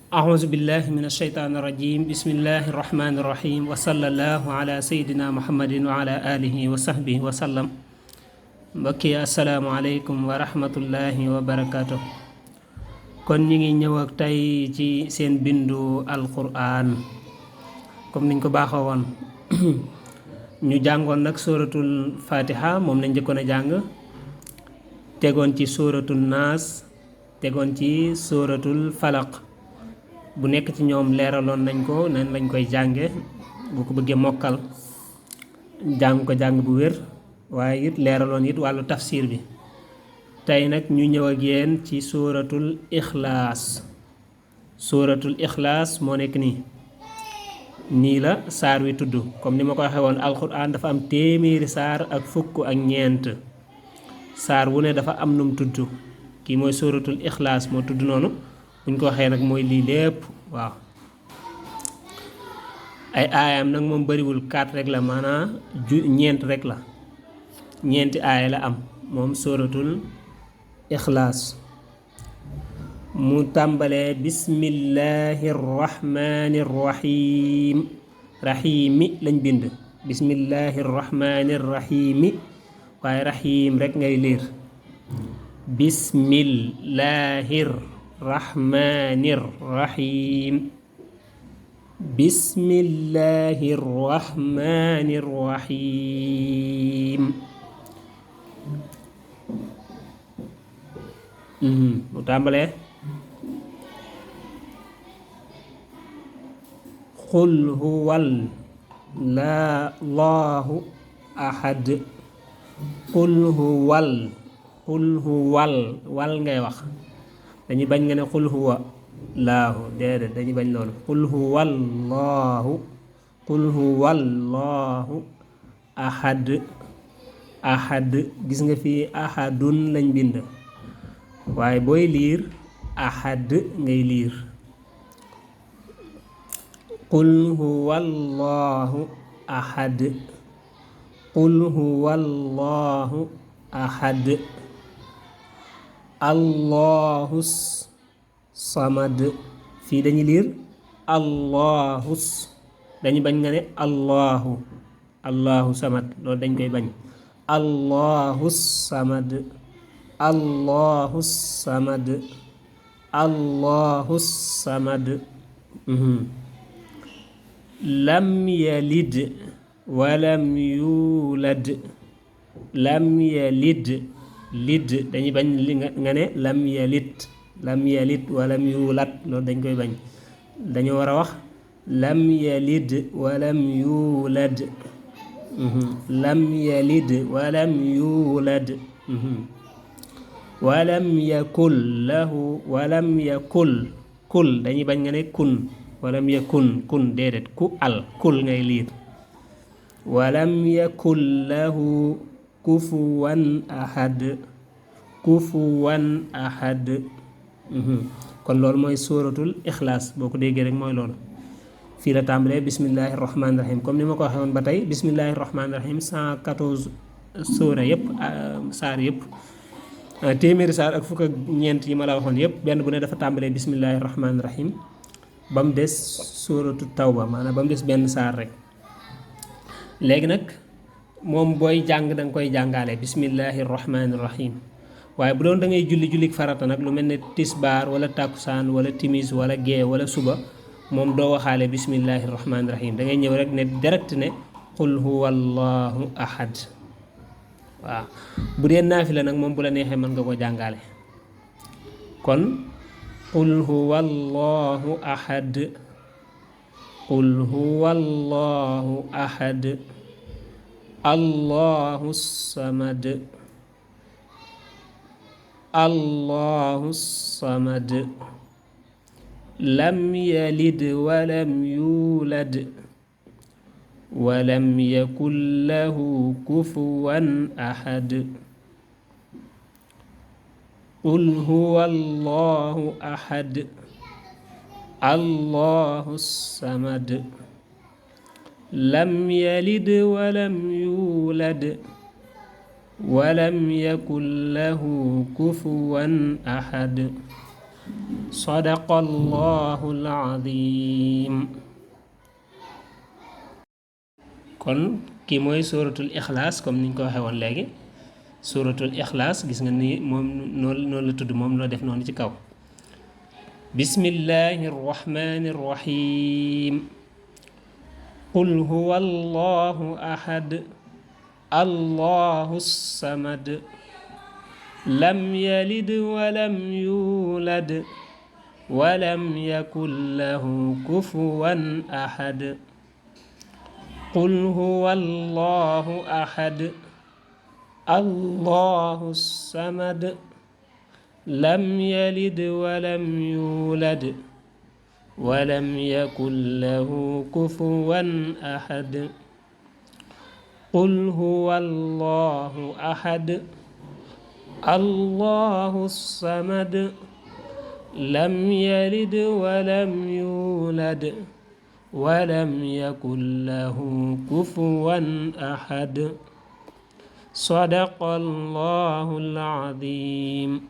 أعوذ بالله من الشيطان الرجيم بسم الله الرحمن الرحيم وصلى الله على سيدنا محمد وعلى آله وصحبه وسلم mbokki asalaamaaleykum wa rahmatullahi wa barakaatu. kon ñi ngi ñëw ak tey ci seen bindu alquran comme niñ ko baaxoo woon ñu jàngoon nag suratul fatiha moom lañ njëkkoon a jàng tegoon ci suratul naas tegoon ci suratul falaq bu nekk ci ñoom leeraloon nañ ko nan lañ koy jànge bu ko bëggee mokkal jàng ko jàng bu wér waaye it leeraloon it wàllu tafsir bi tey nag ñu ñëw ak yéen ci suuratul ixlaas moo nekk nii la saar wi tudd comme ni ma ko waxee woon alxuraan dafa am téeméeri saar ak fukk ak ñeent saar wu ne dafa am num tudd kii mooy suuratul ixlaas moo tudd noonu buñ ko waxee nag mooy lii lépp waaw ay aayam nag moom bariwul 4 rek la maanaam ñeent rek la ñeenti aaya la am moom suratul ixlaas mu tàmbalee bismillahi rahmani rahim rahimi lañ bind bismillahi rahmani rahimi waaye rahim rek ngay liir bismillahi rahmani rahim bismillahi rahmani rahim mu tàmbalee qul huwal laahu ahad qul huwal wal ngay wax dañuy bañ nga ne qul huwa laahu déedéet dañuy bañ loolu qul huwallaahu ahad gis nga fii ahadun lañ bind waaye booy liir ahad ngay liir qul huwallaahu ahad qul huwallaahu ahad allahu samad fii dañuy liir allahus dañu bañ nga ne allahu samad loolu dañ koy bañ allahu samad allahu samad allahu samad lam yalid walam yuulad lam yalid lid dañuy bañ li nga ne lam yalid walam yuulad loolu dañ koy bañ dañu war a wax lam yalid walam yuulad lam yalid walam yuulad walam yakul lahu walam yakul kul dañuy bañ nga ne kun walam yakun kun déedéet kul ngay liir walam yakul lahu kufuwan ahad kon loolu mooy suratul ixlaas boo ko déggee rek mooy loolu fii la tàmbalee bismillahi rahmaani rahim comme ni ma ko waxee woon ba tey bismillahi rahmaani rahim 114 sóora yëpp saar yëpp téeméeri saar ak fukk ak ñeent yi ma la waxoon yëpp benn bu ne dafa tàmbalee bismillahi rahmaani rahim ba mu des sóoratu tawba maanaam ba mu des benn saar rek léegi nag moom booy jàng da nga koy jàngaale bismillahi rahmaani rahim waaye bu doon da ngay jullik farata nag lu mel ne tisbaar wala tàkkusaan wala timis wala gee wala suba moom doo waxaale bismillahi rahmaani rahim da ngay ñëw rek ne direct ne qul huwallahu ahad waaw bu dee naafila nag moom bu la neexee mën nga ko jàngaale kon qul huwallahu ahad qul huwallahu ahad allahu samad allahu samad lam yalid walam yuulad walam yakun lahu kufuwan ahad qul huwallahu ahad allahu samad lam yalid walam yuulad walam yakun lahu kufuwan ahad sadaqallahul azim. kon kii mooy suratul ixlaas comme niñ ko waxee woon léegi suratul ixlaas gis nga ni moom noonu la tudd moom loo def noonu ci kaw bismillahi rrahmani rrahim qul huwa allahu ahad allahu samad lam yalid walam yulad walam yakun lahu kufuwan ahad qul huwa allahu ahad allahu samad lam yalid walam yulad walam yakun lahu kufuwan ahad qul huwa allahu ahad allahu samad lam yalid walam yulad walam yakun lahu kufuwan ahad sadaqallahul azim.